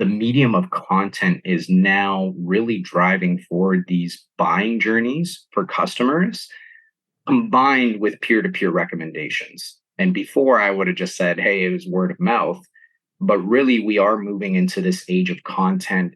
the medium of content is now really driving forward these buying journeys for customers combined with peer-to-peer recommendations. And before I would have just said, hey, it was word of mouth, but really we are moving into this age of content.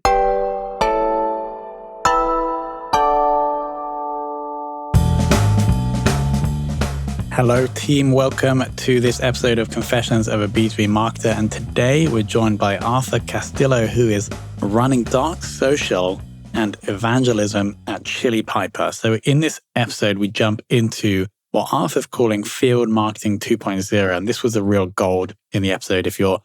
Hello team, welcome to this episode of Confessions of a B2B Marketer. And today we're joined by Arthur Castillo, who is running dark social and evangelism at Chili Piper. So in this episode, we jump into what Arthur's calling field marketing 2.0. And this was the real gold in the episode. If you're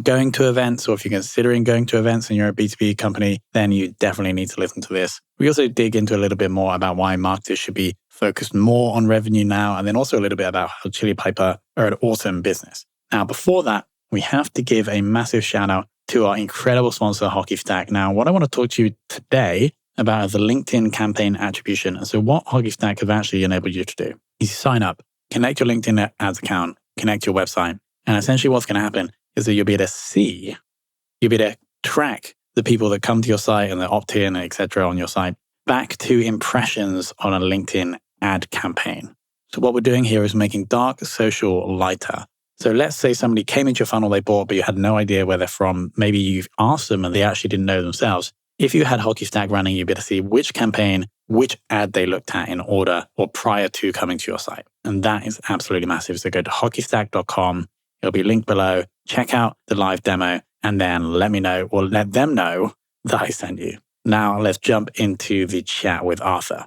going to events or if you're considering going to events and you're a B2B company, then you definitely need to listen to this. We also dig into a little bit more about why marketers should be focused more on revenue now, and then also a little bit about how Chili Piper are an awesome business. Now, before that, we have to give a massive shout out to our incredible sponsor, Hockey Stack. Now, what I want to talk to you today about is the LinkedIn campaign attribution. And so what Hockey Stack have actually enabled you to do is sign up, connect your LinkedIn ads account, connect your website. And essentially what's going to happen is that you'll be able to track the people that come to your site and that opt in, et cetera, on your site back to impressions on a LinkedIn ad campaign. So what we're doing here is making dark social lighter. So let's say somebody came into your funnel, they bought, but you had no idea where they're from. Maybe you've asked them and they actually didn't know themselves. If you had Hockey Stack running, you'd be able to see which campaign, which ad they looked at in order or prior to coming to your site. And that is absolutely massive. So go to hockeystack.com. It'll be linked below. Check out the live demo and then let me know or let them know that I sent you. Now let's jump into the chat with Arthur.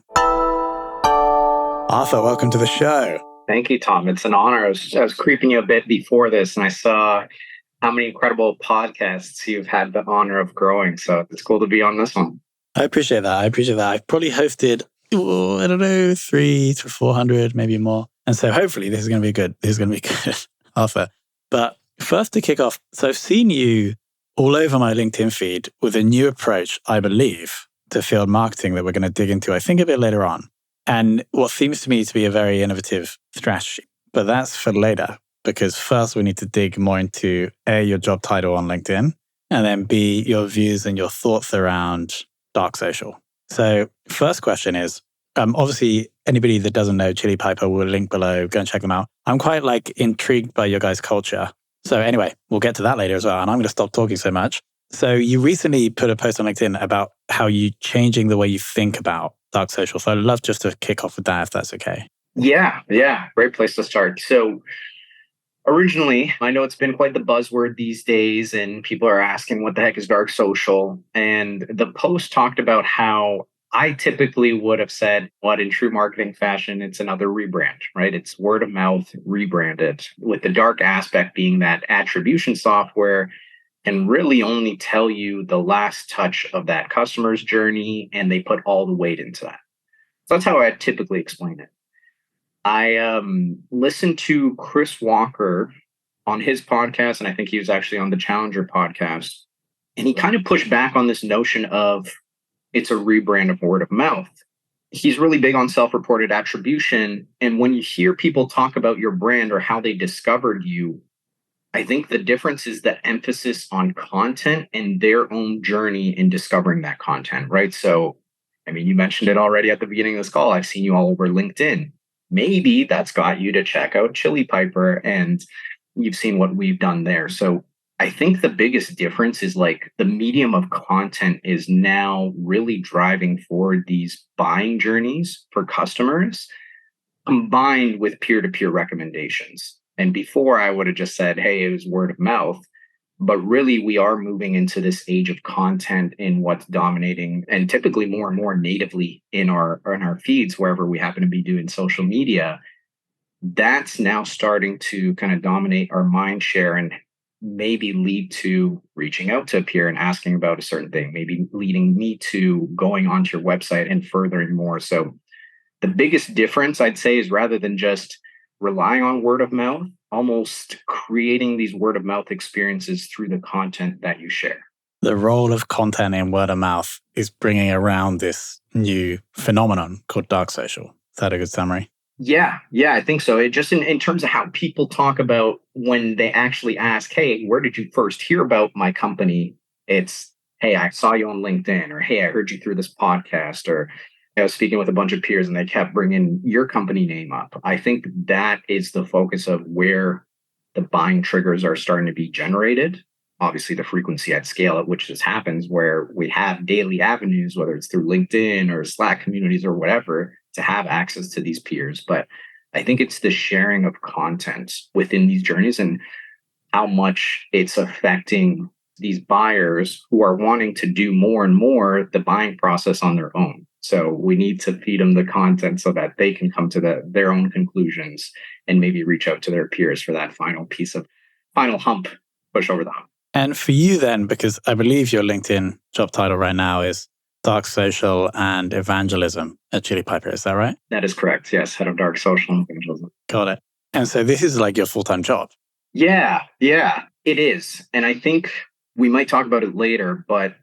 Arthur, welcome to the show. Thank you, Tom. It's an honor. I was creeping you a bit before this, and I saw how many incredible podcasts you've had the honor of growing. So it's cool to be on this one. I appreciate that. I've probably hosted, 300 to 400, maybe more. And so hopefully this is going to be good. Arthur. But first to kick off, so I've seen you all over my LinkedIn feed with a new approach, I believe, to field marketing that we're going to dig into, I think, a bit later on. And what seems to me to be a very innovative strategy. But that's for later, because first we need to dig more into A, your job title on LinkedIn, and then B, your views and your thoughts around dark social. So first question is, obviously, anybody that doesn't know Chili Piper will link below. Go and check them out. I'm quite intrigued by your guys' culture. So anyway, we'll get to that later as well. And I'm going to stop talking so much. So you recently put a post on LinkedIn about how you changing the way you think about dark social. So I'd love just to kick off with that, if that's okay. Yeah. Great place to start. So originally, I know it's been quite the buzzword these days, and people are asking what the heck is dark social. And the post talked about how I typically would have said, what in true marketing fashion, it's another rebrand, right? It's word of mouth rebranded, with the dark aspect being that attribution software can really only tell you the last touch of that customer's journey, and they put all the weight into that. So that's how I typically explain it. I listened to Chris Walker on his podcast, and I think he was actually on the Challenger podcast, and he kind of pushed back on this notion of it's a rebrand of word of mouth. He's really big on self-reported attribution. And when you hear people talk about your brand or how they discovered you, I think the difference is the emphasis on content and their own journey in discovering that content, right? So, I mean, you mentioned it already at the beginning of this call. I've seen you all over LinkedIn. Maybe that's got you to check out Chili Piper and you've seen what we've done there. So I think the biggest difference is the medium of content is now really driving forward these buying journeys for customers combined with peer-to-peer recommendations. And before I would have just said, hey, it was word of mouth, but really we are moving into this age of content in what's dominating and typically more and more natively in our feeds, wherever we happen to be doing social media. That's now starting to kind of dominate our mind share and maybe lead to reaching out to a peer and asking about a certain thing, maybe leading me to going onto your website and furthering more. So the biggest difference, I'd say, is rather than just relying on word of mouth, almost creating these word of mouth experiences through the content that you share. The role of content in word of mouth is bringing around this new phenomenon called dark social. Is that a good summary? Yeah, I think so. It just in terms of how people talk about when they actually ask, hey, where did you first hear about my company? It's, hey, I saw you on LinkedIn, or hey, I heard you through this podcast, or I was speaking with a bunch of peers and they kept bringing your company name up. I think that is the focus of where the buying triggers are starting to be generated. Obviously, the frequency at scale at which this happens, where we have daily avenues, whether it's through LinkedIn or Slack communities or whatever, to have access to these peers. But I think it's the sharing of content within these journeys and how much it's affecting these buyers who are wanting to do more and more the buying process on their own. So we need to feed them the content so that they can come to their own conclusions and maybe reach out to their peers for that final hump, push over the hump. And for you then, because I believe your LinkedIn job title right now is Dark Social and Evangelism at Chili Piper. Is that right? That is correct. Yes, head of Dark Social and Evangelism. Got it. And so this is like your full-time job. Yeah, it is. And I think we might talk about it later, but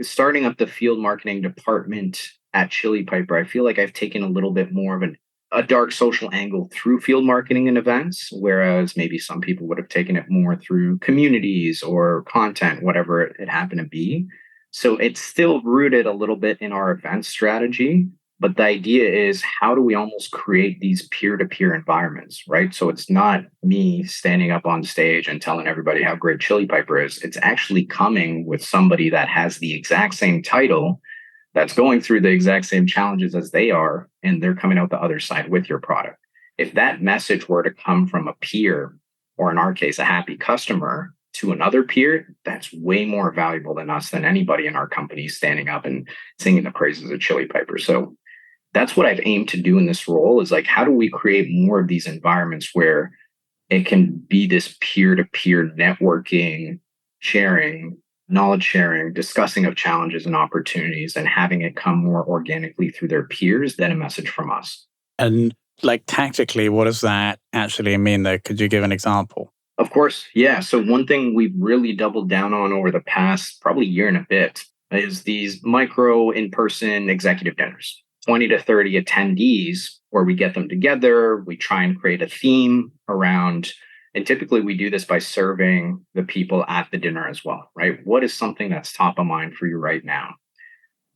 starting up the field marketing department at Chili Piper, I feel like I've taken a little bit more of a dark social angle through field marketing and events, whereas maybe some people would have taken it more through communities or content, whatever it happened to be. So it's still rooted a little bit in our event strategy, but the idea is, how do we almost create these peer-to-peer environments, right? So it's not me standing up on stage and telling everybody how great Chili Piper is. It's actually coming with somebody that has the exact same title, that's going through the exact same challenges as they are, and they're coming out the other side with your product. If that message were to come from a peer, or in our case, a happy customer, to another peer, that's way more valuable than anybody in our company standing up and singing the praises of Chili Piper. So that's what I've aimed to do in this role, is like, how do we create more of these environments where it can be this peer-to-peer networking, sharing, knowledge sharing, discussing of challenges and opportunities, and having it come more organically through their peers than a message from us. And like tactically, what does that actually mean though? Could you give an example? Of course, yeah. So one thing we've really doubled down on over the past probably year and a bit is these micro in-person executive dinners. 20 to 30 attendees where we get them together. We try and create a theme around, and typically we do this by serving the people at the dinner as well, right? What is something that's top of mind for you right now?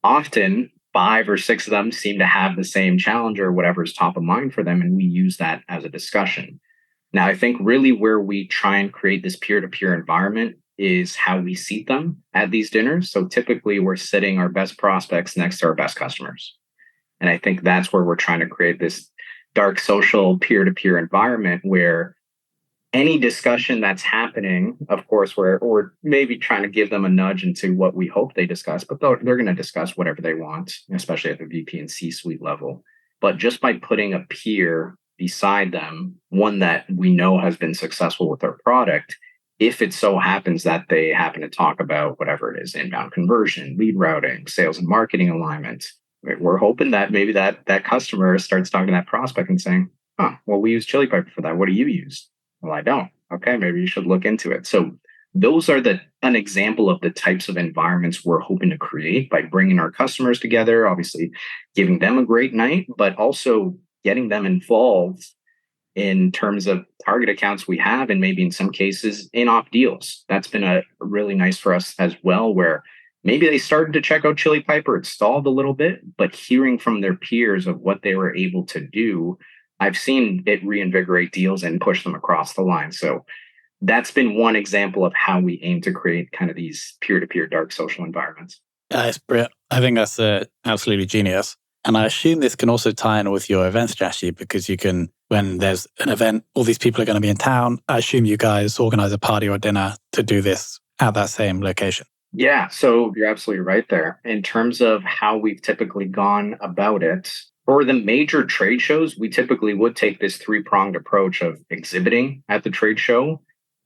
Often 5 or 6 of them seem to have the same challenge or whatever is top of mind for them. And we use that as a discussion. Now, I think really where we try and create this peer-to-peer environment is how we seat them at these dinners. So typically we're sitting our best prospects next to our best customers. And I think that's where we're trying to create this dark social peer-to-peer environment where any discussion that's happening, of course, we're maybe trying to give them a nudge into what we hope they discuss, but they're going to discuss whatever they want, especially at the VP and C-suite level. But just by putting a peer beside them, one that we know has been successful with their product, if it so happens that they happen to talk about whatever it is, inbound conversion, lead routing, sales and marketing alignment, we're hoping that maybe that customer starts talking to that prospect and saying, oh, well, we use Chili Piper for that. What do you use? Well, I don't. Okay, maybe you should look into it. So those are an example of the types of environments we're hoping to create by bringing our customers together, obviously giving them a great night, but also getting them involved in terms of target accounts we have, and maybe in some cases in-op deals. That's been a really nice for us as well, where maybe they started to check out Chili Piper, it stalled a little bit, but hearing from their peers of what they were able to do, I've seen it reinvigorate deals and push them across the line. So that's been one example of how we aim to create kind of these peer-to-peer dark social environments. It's brilliant. I think that's absolutely genius. And I assume this can also tie in with your event strategy, because you can, when there's an event, all these people are going to be in town. I assume you guys organize a party or dinner to do this at that same location. Yeah, so you're absolutely right there. In terms of how we've typically gone about it, for the major trade shows, we typically would take this 3-pronged approach of exhibiting at the trade show,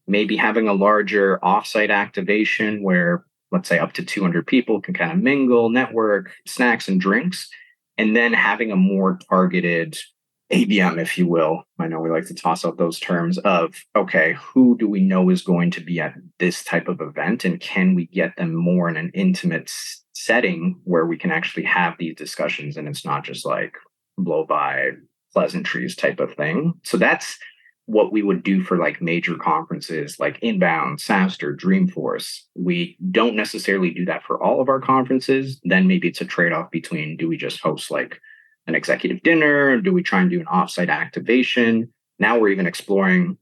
maybe having a larger offsite activation where, let's say, up to 200 people can kind of mingle, network, snacks and drinks, and then having a more targeted ABM, if you will. I know we like to toss out those terms of, okay, who do we know is going to be at this type of event? And can we get them more in an intimate setting where we can actually have these discussions and it's not just like blow by pleasantries type of thing? So that's what we would do for like major conferences like Inbound, SaaStr, Dreamforce. We don't necessarily do that for all of our conferences. Then maybe it's a trade-off between, do we just host like an executive dinner? Do we try and do an offsite activation? Now we're even exploring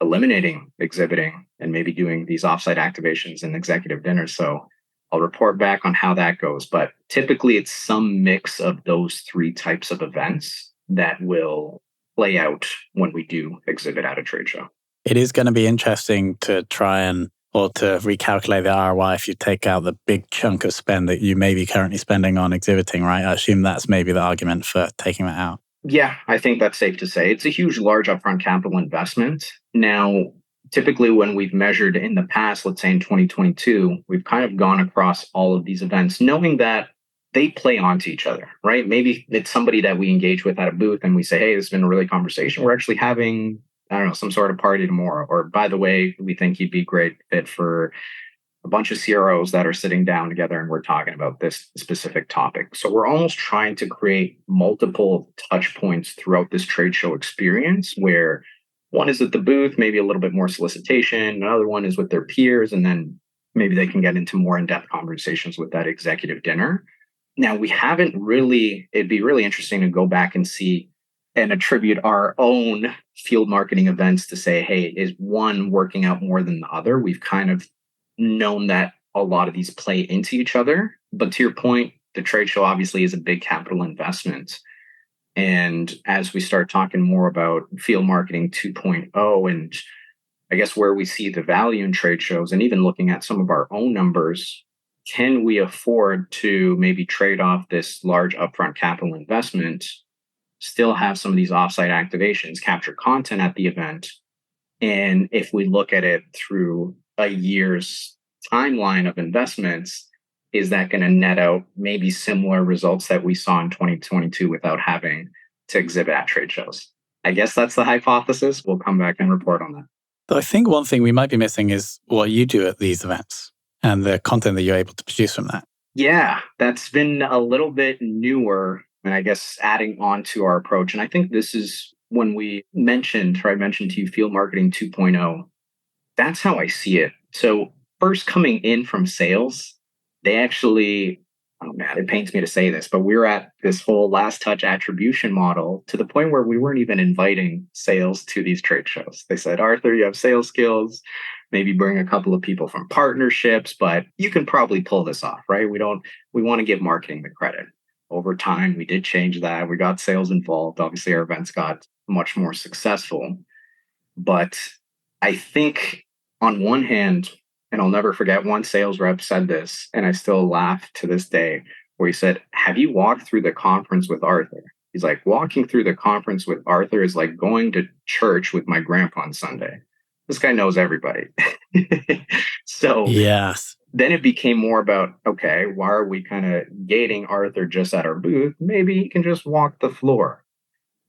eliminating exhibiting and maybe doing these offsite activations and executive dinners. So I'll report back on how that goes. But typically it's some mix of those three types of events that will play out when we do exhibit at a trade show. It is going to be interesting to try and or to recalculate the ROI if you take out the big chunk of spend that you may be currently spending on exhibiting, right? I assume that's maybe the argument for taking that out. Yeah, I think that's safe to say. It's a huge, large upfront capital investment. Now, typically when we've measured in the past, let's say in 2022, we've kind of gone across all of these events, knowing that they play onto each other, right? Maybe it's somebody that we engage with at a booth and we say, hey, this has been a really conversation. We're actually having, I don't know, some sort of party tomorrow. Or by the way, we think you'd be a great fit for a bunch of CROs that are sitting down together and we're talking about this specific topic. So we're almost trying to create multiple touch points throughout this trade show experience where one is at the booth, maybe a little bit more solicitation. Another one is with their peers, and then maybe they can get into more in-depth conversations with that executive dinner. Now, we haven't really, it'd be really interesting to go back and see and attribute our own field marketing events to say, hey, is one working out more than the other? We've kind of known that a lot of these play into each other. But to your point, the trade show obviously is a big capital investment. And as we start talking more about field marketing 2.0 and I guess where we see the value in trade shows and even looking at some of our own numbers, can we afford to maybe trade off this large upfront capital investment, still have some of these offsite activations, capture content at the event? And if we look at it through a year's timeline of investments, is that going to net out maybe similar results that we saw in 2022 without having to exhibit at trade shows? I guess that's the hypothesis. We'll come back and report on that. So I think one thing we might be missing is what you do at these events and the content that you're able to produce from that. Yeah, that's been a little bit newer, and I guess adding on to our approach. And I think this is when I mentioned to you field marketing 2.0. That's how I see it. So first coming in from sales, they actually, oh man, it pains me to say this, but we're at this whole last touch attribution model to the point where we weren't even inviting sales to these trade shows. They said, Arthur, you have sales skills, maybe bring a couple of people from partnerships, but you can probably pull this off, right? We want to give marketing the credit. Over time, we did change that. We got sales involved. Obviously, our events got much more successful. But I think on one hand, and I'll never forget, one sales rep said this, and I still laugh to this day, where he said, have you walked through the conference with Arthur? He's like, walking through the conference with Arthur is like going to church with my grandpa on Sunday. This guy knows everybody. So yes. Then it became more about, okay, why are we kind of gating Arthur just at our booth? Maybe he can just walk the floor.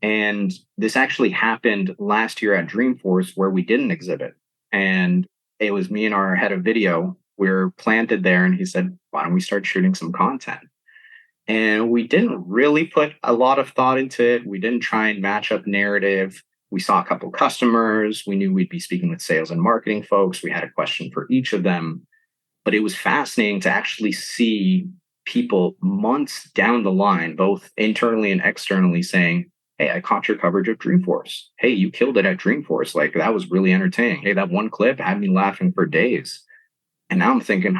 And this actually happened last year at Dreamforce where we didn't exhibit. And it was me and our head of video. We were planted there and he said, why don't we start shooting some content? And we didn't really put a lot of thought into it. We didn't try and match up narrative. We saw a couple customers. We knew we'd be speaking with sales and marketing folks. We had a question for each of them. But it was fascinating to actually see people months down the line, both internally and externally, saying, hey, I caught your coverage of Dreamforce. Hey, you killed it at Dreamforce. Like, that was really entertaining. Hey, that one clip had me laughing for days. And now I'm thinking,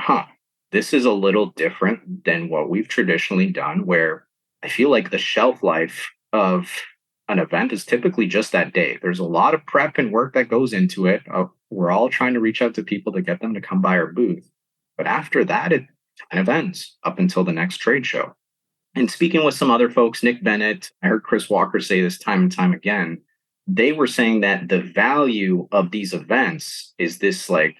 this is a little different than what we've traditionally done, where I feel like the shelf life of an event is typically just that day. There's a lot of prep and work that goes into it. We're all trying to reach out to people to get them to come by our booth. But after that, it kind of ends up until the next trade show. And speaking with some other folks, Nick Bennett, I heard Chris Walker say this time and time again, they were saying that the value of these events is this like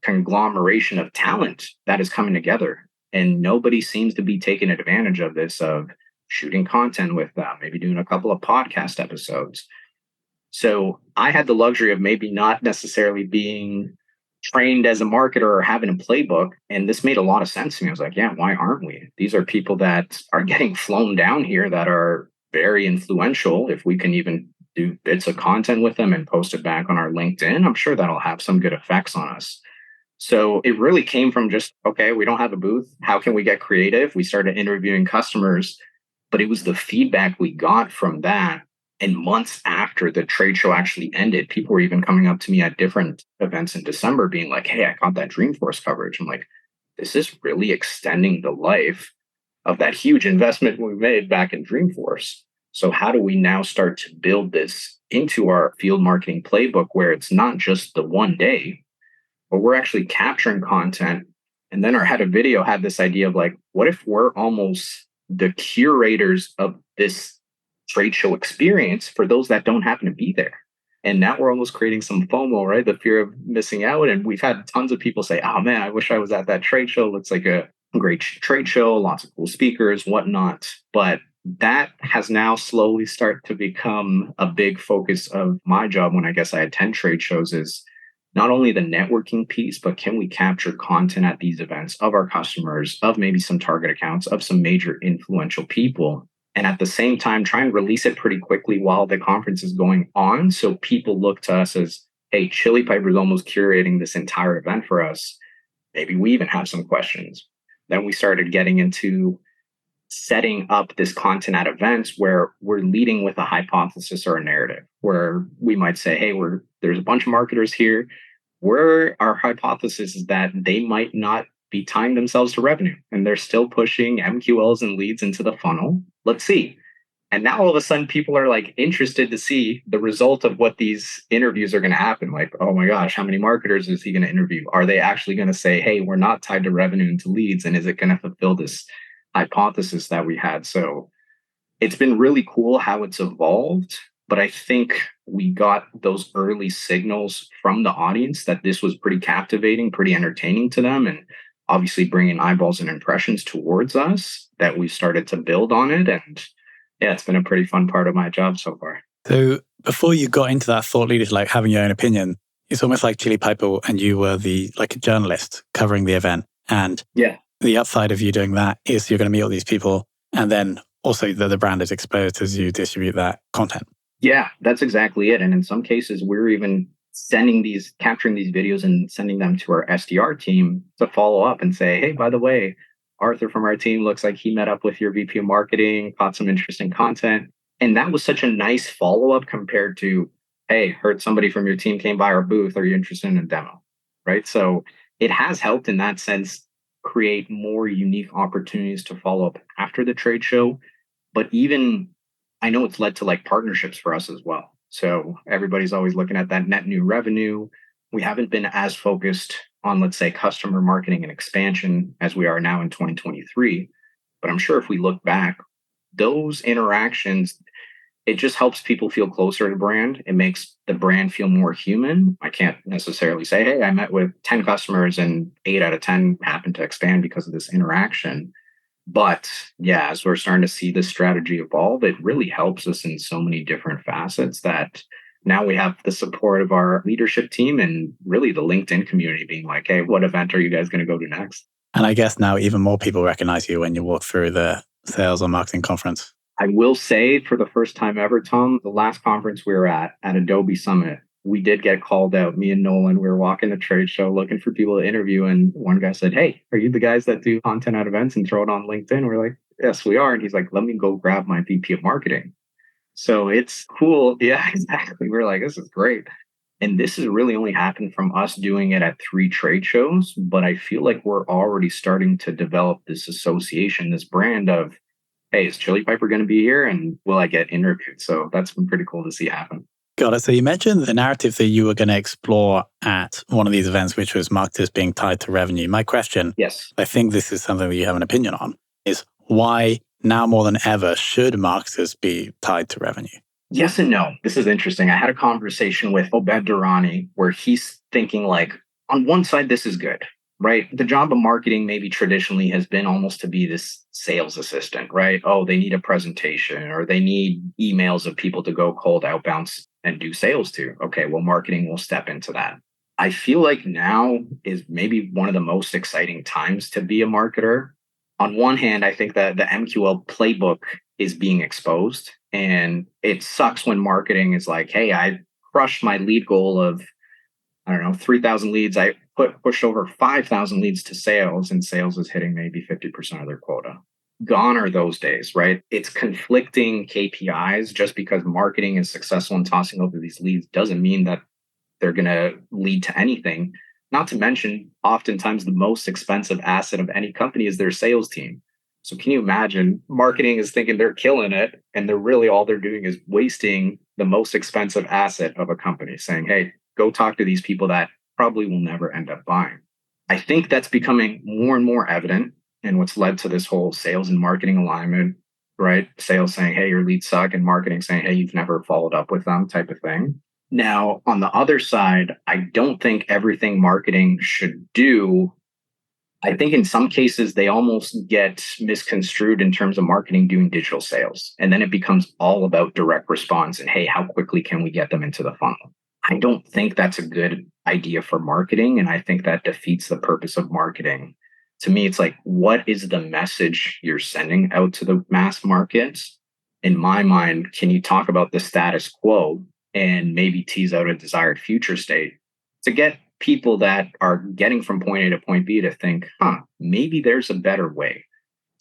conglomeration of talent that is coming together. And nobody seems to be taking advantage of this, of shooting content with them, maybe doing a couple of podcast episodes. So I had the luxury of maybe not necessarily being trained as a marketer or having a playbook. And this made a lot of sense to me. I was like, yeah, why aren't we? These are people that are getting flown down here that are very influential, if we can even do bits of content with them and post it back on our LinkedIn, I'm sure that'll have some good effects on us. So it really came from just, okay, we don't have a booth. How can we get creative? We started interviewing customers, but it was the feedback we got from that. And months after the trade show actually ended, people were even coming up to me at different events in December being like, hey, I got that Dreamforce coverage. I'm like, this is really extending the life of that huge investment we made back in Dreamforce. So how do we now start to build this into our field marketing playbook where it's not just the one day, but we're actually capturing content? And then our head of video had this idea of like, what if we're almost the curators of this trade show experience for those that don't happen to be there? And now we're almost creating some FOMO, right? The fear of missing out. And we've had tons of people say, oh man, I wish I was at that trade show. Looks like a great trade show, lots of cool speakers, whatnot. But that has now slowly started to become a big focus of my job when I guess I attend trade shows is not only the networking piece, but can we capture content at these events of our customers, of maybe some target accounts, of some major influential people, and at the same time try and release it pretty quickly while the conference is going on. So people look to us as, hey, Chili Piper is almost curating this entire event for us. Maybe we even have some questions. Then we started getting into setting up this content at events where we're leading with a hypothesis or a narrative where we might say, hey, there's a bunch of marketers here where our hypothesis is that they might not be tying themselves to revenue and they're still pushing MQLs and leads into the funnel. Let's see. And now all of a sudden people are like interested to see the result of what these interviews are going to happen. Like, oh my gosh, how many marketers is he going to interview? Are they actually going to say, hey, we're not tied to revenue and to leads? And is it going to fulfill this hypothesis that we had? So it's been really cool how it's evolved. But I think we got those early signals from the audience that this was pretty captivating, pretty entertaining to them. And obviously bringing eyeballs and impressions towards us that we started to build on it. And yeah, it's been a pretty fun part of my job so far. So before you got into that thought leadership, like having your own opinion, it's almost like Chili Piper and you were like a journalist covering the event. And yeah, the upside of you doing that is you're going to meet all these people. And then also the brand is exposed as you distribute that content. Yeah, that's exactly it. And in some cases, we're even capturing these videos and sending them to our SDR team to follow up and say, hey, by the way, Arthur from our team looks like he met up with your VP of marketing, caught some interesting content. And that was such a nice follow up compared to, hey, heard somebody from your team came by our booth. Are you interested in a demo? Right. So it has helped in that sense create more unique opportunities to follow up after the trade show. But even I know it's led to like partnerships for us as well. So everybody's always looking at that net new revenue. We haven't been as focused on, let's say, customer marketing and expansion as we are now in 2023. But I'm sure if we look back, those interactions, it just helps people feel closer to brand. It makes the brand feel more human. I can't necessarily say, hey, I met with 10 customers and 8 out of 10 happened to expand because of this interaction. But yeah, as we're starting to see this strategy evolve, it really helps us in so many different facets that now we have the support of our leadership team and really the LinkedIn community being like, hey, what event are you guys going to go to next? And I guess now even more people recognize you when you walk through the sales or marketing conference. I will say for the first time ever, Tom, the last conference we were at Adobe Summit, we did get called out. Me and Nolan, we were walking the trade show looking for people to interview. And one guy said, hey, are you the guys that do content at events and throw it on LinkedIn? We're like, yes, we are. And he's like, let me go grab my VP of marketing. So it's cool. Yeah, exactly. We're like, this is great. And this has really only happened from us doing it at 3 trade shows. But I feel like we're already starting to develop this association, this brand of, hey, is Chili Piper going to be here? And will I get interviewed? So that's been pretty cool to see happen. Got it. So you mentioned the narrative that you were going to explore at one of these events, which was marketers being tied to revenue. My question, yes, I think this is something that you have an opinion on, is why now more than ever should marketers be tied to revenue? Yes and no. This is interesting. I had a conversation with Obed Durrani where he's thinking like, on one side, this is good, right? The job of marketing maybe traditionally has been almost to be this sales assistant, right? Oh, they need a presentation or they need emails of people to go cold outbound and do sales to. Okay, well, marketing will step into that. I feel like now is maybe one of the most exciting times to be a marketer. On one hand, I think that the MQL playbook is being exposed. And it sucks when marketing is like, hey, I crushed my lead goal of, I don't know, 3,000 leads. I pushed over 5,000 leads to sales, and sales is hitting maybe 50% of their quota. Gone are those days, right? It's conflicting KPIs. Just because marketing is successful in tossing over these leads doesn't mean that they're going to lead to anything. Not to mention, oftentimes the most expensive asset of any company is their sales team. So can you imagine marketing is thinking they're killing it, and they're really all they're doing is wasting the most expensive asset of a company, saying, hey, go talk to these people that probably will never end up buying. I think that's becoming more and more evident, and what's led to this whole sales and marketing alignment, right? Sales saying, hey, your leads suck, and marketing saying, hey, you've never followed up with them, type of thing. Now, on the other side, I don't think everything marketing should do. I think in some cases, they almost get misconstrued in terms of marketing doing digital sales. And then it becomes all about direct response and, hey, how quickly can we get them into the funnel? I don't think that's a good idea for marketing. And I think that defeats the purpose of marketing. To me, it's like, what is the message you're sending out to the mass markets? In my mind, can you talk about the status quo and maybe tease out a desired future state to get people that are getting from point A to point B to think, maybe there's a better way?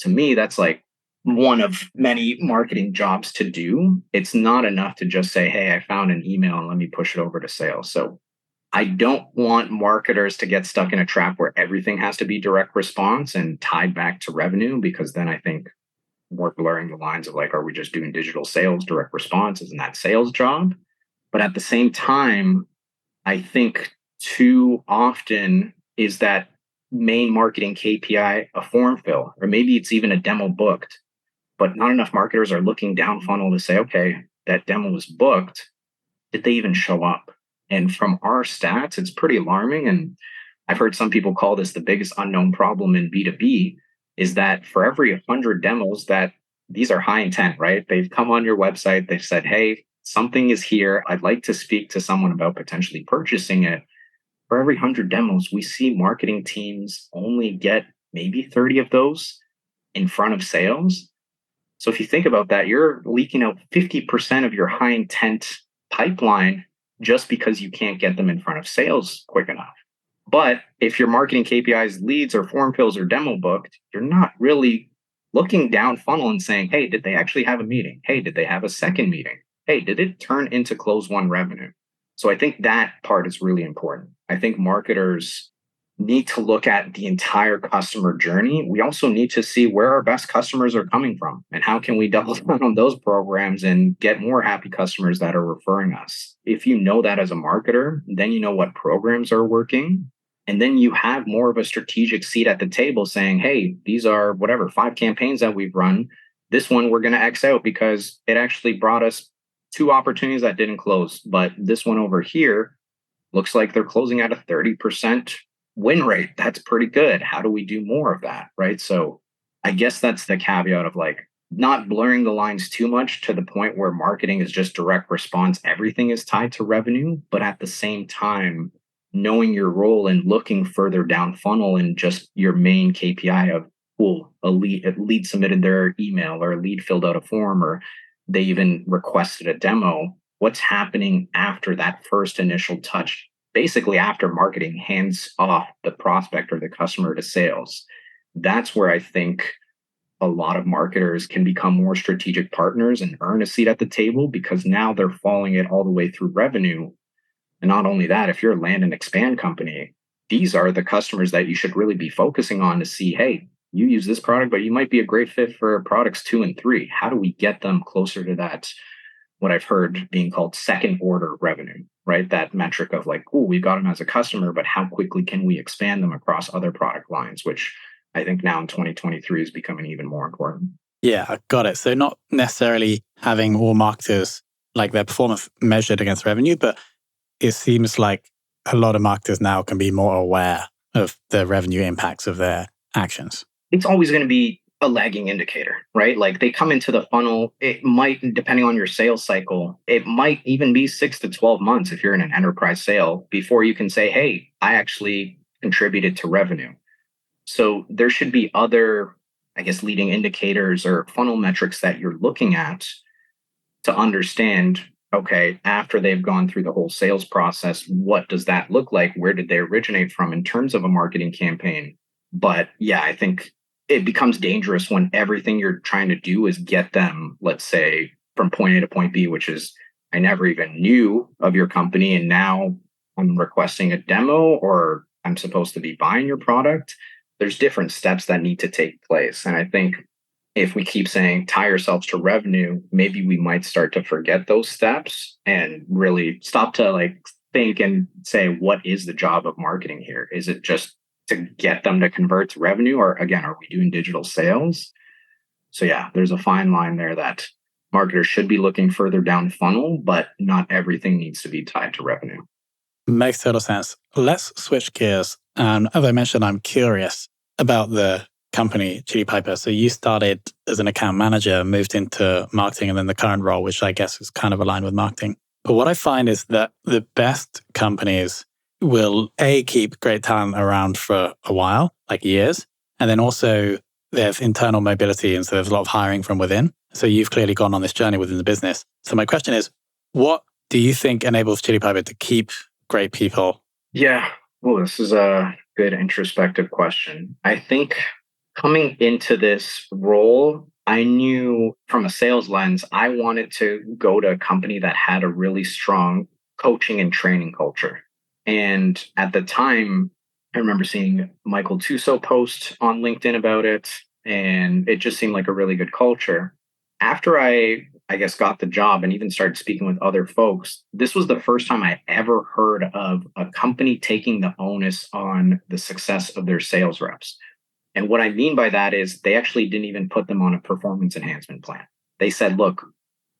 To me, that's like one of many marketing jobs to do. It's not enough to just say, hey, I found an email and let me push it over to sales. So I don't want marketers to get stuck in a trap where everything has to be direct response and tied back to revenue, because then I think we're blurring the lines of like, are we just doing digital sales, direct response? Isn't that sales job? But at the same time, I think too often is that main marketing KPI a form fill, or maybe it's even a demo booked, but not enough marketers are looking down funnel to say, okay, that demo was booked. Did they even show up? And from our stats, it's pretty alarming. And I've heard some people call this the biggest unknown problem in B2B, is that for every 100 demos that these are high intent, right? They've come on your website, they've said, hey, something is here. I'd like to speak to someone about potentially purchasing it. For every 100 demos, we see marketing teams only get maybe 30 of those in front of sales. So if you think about that, you're leaking out 50% of your high intent pipeline just because you can't get them in front of sales quick enough. But if your marketing KPIs, leads or form fills or demo booked, you're not really looking down funnel and saying, hey, did they actually have a meeting? Hey, did they have a second meeting? Hey, did it turn into close one revenue? So I think that part is really important. I think marketers need to look at the entire customer journey. We also need to see where our best customers are coming from and how can we double down on those programs and get more happy customers that are referring us. If you know that as a marketer, then you know what programs are working. And then you have more of a strategic seat at the table saying, hey, these are whatever 5 campaigns that we've run. This one we're going to X out because it actually brought us 2 opportunities that didn't close. But this one over here looks like they're closing at a 30% win rate. That's pretty good. How do we do more of that? Right. So I guess that's the caveat of like not blurring the lines too much to the point where marketing is just direct response. Everything is tied to revenue, but at the same time, knowing your role and looking further down funnel and just your main KPI of, cool, a lead submitted their email, or a lead filled out a form, or they even requested a demo. What's happening after that first initial touch? Basically, after marketing hands off the prospect or the customer to sales. That's where I think a lot of marketers can become more strategic partners and earn a seat at the table, because now they're following it all the way through revenue. And not only that, if you're a land and expand company, these are the customers that you should really be focusing on to see, hey, you use this product, but you might be a great fit for products 2 and 3. How do we get them closer to that, what I've heard being called second order revenue, right? That metric of like, oh, we've got them as a customer, but how quickly can we expand them across other product lines, which I think now in 2023 is becoming even more important. Yeah, I got it. So not necessarily having all marketers like their performance measured against revenue, but it seems like a lot of marketers now can be more aware of the revenue impacts of their actions. It's always going to be a lagging indicator, right? Like they come into the funnel, it might, depending on your sales cycle, it might even be 6 to 12 months if you're in an enterprise sale before you can say, hey, I actually contributed to revenue. So there should be other, I guess, leading indicators or funnel metrics that you're looking at to understand, okay, after they've gone through the whole sales process, what does that look like? Where did they originate from in terms of a marketing campaign? But yeah, I think it becomes dangerous when everything you're trying to do is get them, let's say, from point A to point B, which is I never even knew of your company. And now I'm requesting a demo or I'm supposed to be buying your product. There's different steps that need to take place. And I think if we keep saying tie ourselves to revenue, maybe we might start to forget those steps and really stop to like think and say, what is the job of marketing here? Is it just to get them to convert to revenue? Or again, are we doing digital sales? So yeah, there's a fine line there that marketers should be looking further down funnel, but not everything needs to be tied to revenue. Makes total sense. Let's switch gears. And as I mentioned, I'm curious about the company, Chili Piper. So you started as an account manager, moved into marketing, and then the current role, which I guess is kind of aligned with marketing. But what I find is that the best companies will keep great talent around for a while, like years. And then also there's internal mobility. And so there's a lot of hiring from within. So you've clearly gone on this journey within the business. So my question is, what do you think enables Chili Piper to keep great people? Yeah. Well, this is a good introspective question. I think coming into this role, I knew from a sales lens, I wanted to go to a company that had a really strong coaching and training culture. And at the time, I remember seeing Michael Tuso post on LinkedIn about it, and it just seemed like a really good culture. After I guess, got the job and even started speaking with other folks, this was the first time I ever heard of a company taking the onus on the success of their sales reps. And what I mean by that is they actually didn't even put them on a performance enhancement plan. They said, look,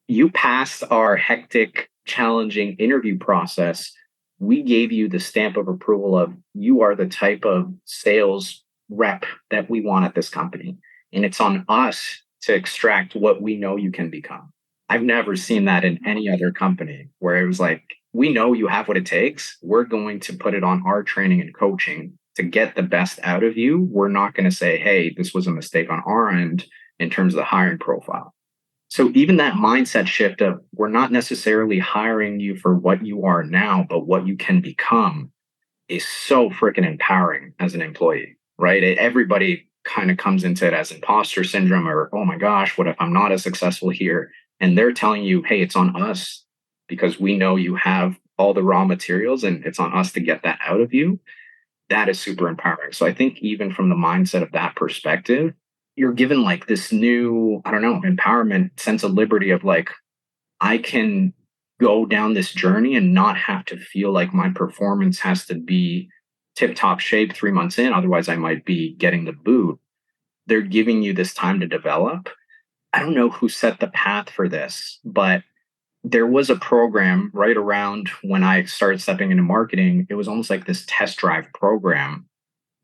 you passed our hectic, challenging interview process. We gave you the stamp of approval of you are the type of sales rep that we want at this company. And it's on us to extract what we know you can become. I've never seen that in any other company where it was like, we know you have what it takes. We're going to put it on our training and coaching to get the best out of you. We're not going to say, hey, this was a mistake on our end in terms of the hiring profile. So even that mindset shift of we're not necessarily hiring you for what you are now, but what you can become is so freaking empowering as an employee, right? Everybody kind of comes into it as imposter syndrome or, oh my gosh, what if I'm not as successful here? And they're telling you, hey, it's on us because we know you have all the raw materials and it's on us to get that out of you. That is super empowering. So I think even from the mindset of that perspective, you're given like this new, I don't know, empowerment sense of liberty of like, I can go down this journey and not have to feel like my performance has to be tip top shape 3 months in. Otherwise, I might be getting the boot. They're giving you this time to develop. I don't know who set the path for this, but there was a program right around when I started stepping into marketing. It was almost like this test drive program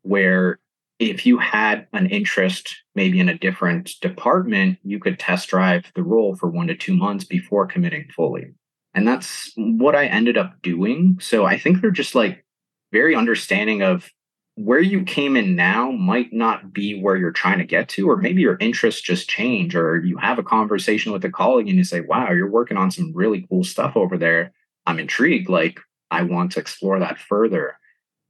where if you had an interest maybe in a different department, you could test drive the role for 1 to 2 months before committing fully. And that's what I ended up doing. So I think they're just like very understanding of where you came in now might not be where you're trying to get to, or maybe your interests just change, or you have a conversation with a colleague and you say, wow, you're working on some really cool stuff over there. I'm intrigued. Like, I want to explore that further.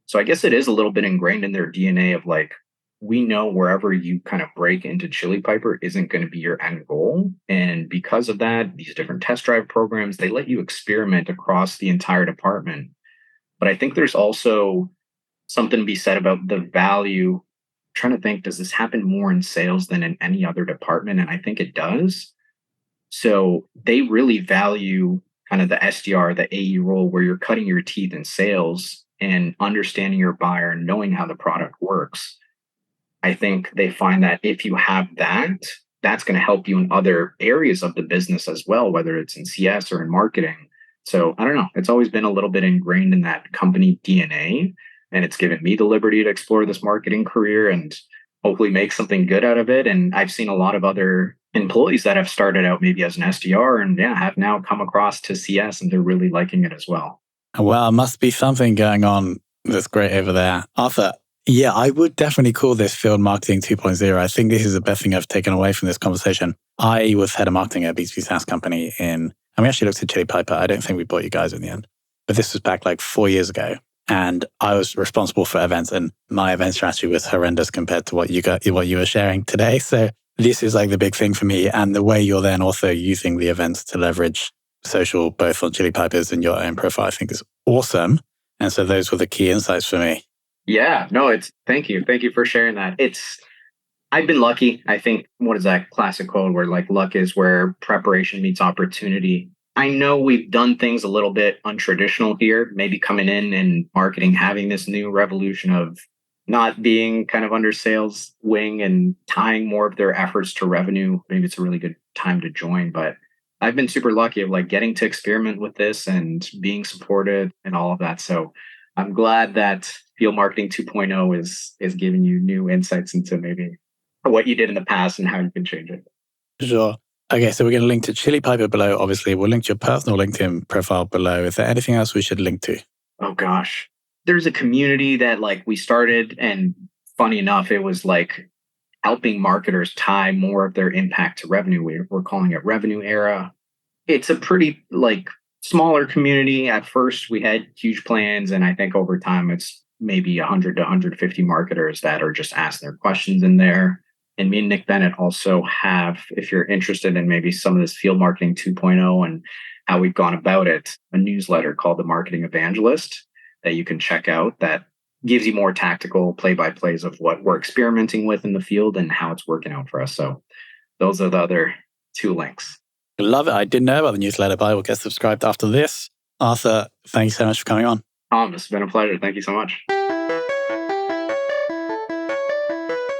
So I guess it is a little bit ingrained in their DNA of like, we know wherever you kind of break into Chili Piper isn't going to be your end goal. And because of that, these different test drive programs, they let you experiment across the entire department. But I think there's also something to be said about the value. I'm trying to think, does this happen more in sales than in any other department? And I think it does. So they really value kind of the SDR, the AE role where you're cutting your teeth in sales and understanding your buyer and knowing how the product works. I think they find that if you have that, that's going to help you in other areas of the business as well, whether it's in CS or in marketing. So I don't know. It's always been a little bit ingrained in that company DNA. And it's given me the liberty to explore this marketing career and hopefully make something good out of it. And I've seen a lot of other employees that have started out maybe as an SDR and have now come across to CS and they're really liking it as well. Well, must be something going on that's great over there. Arthur, Yeah, I would definitely call this field marketing 2.0. I think this is the best thing I've taken away from this conversation. I was head of marketing at a B2B SaaS company and we actually looked at Chili Piper. I don't think we bought you guys in the end, but this was back like 4 years ago. And I was responsible for events and my event strategy was horrendous compared to what you were sharing today. So this is like the big thing for me. And the way you're then also using the events to leverage social, both on Chili Pipers and your own profile, I think is awesome. And so those were the key insights for me. Yeah, no, thank you. Thank you for sharing that. I've been lucky. I think, what is that classic quote where like luck is where preparation meets opportunity? I know we've done things a little bit untraditional here, maybe coming in and marketing, having this new revolution of not being kind of under sales wing and tying more of their efforts to revenue. Maybe it's a really good time to join, but I've been super lucky of like getting to experiment with this and being supported and all of that. So I'm glad that Field Marketing 2.0 is giving you new insights into maybe what you did in the past and how you can change it. Sure. Okay, so we're going to link to Chili Piper below. Obviously, we'll link to your personal LinkedIn profile below. Is there anything else we should link to? Oh gosh, there's a community that like we started, and funny enough, it was like helping marketers tie more of their impact to revenue. We're calling it Revenue Era. It's a pretty like smaller community. At first, we had huge plans, and I think over time, it's maybe 100 to 150 marketers that are just asking their questions in there. And me and Nick Bennett also have, if you're interested in maybe some of this Field Marketing 2.0 and how we've gone about it, a newsletter called The Marketing Evangelist that you can check out that gives you more tactical play-by-plays of what we're experimenting with in the field and how it's working out for us. So those are the other two links. Love it. I didn't know about the newsletter, but I will get subscribed after this. Arthur, thank you so much for coming on. Tom, it's been a pleasure. Thank you so much.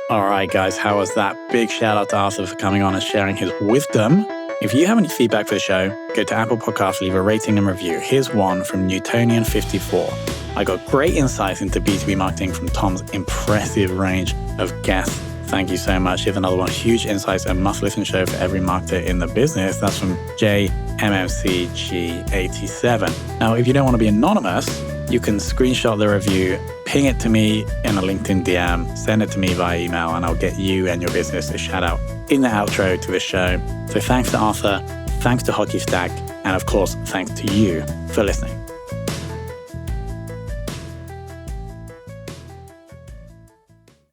All right, guys, how was that? Big shout out to Arthur for coming on and sharing his wisdom. If you have any feedback for the show, go to Apple Podcasts, leave a rating and review. Here's one from Newtonian54. I got great insights into B2B marketing from Tom's impressive range of guests. Thank you so much. Here's another one, huge insights, a must-listen show for every marketer in the business. That's from JMMCG87. Now, if you don't want to be anonymous, you can screenshot the review, ping it to me in a LinkedIn DM, send it to me via email, and I'll get you and your business a shout out in the outro to this show. So thanks to Arthur, thanks to Hockey Stack, and of course, thanks to you for listening.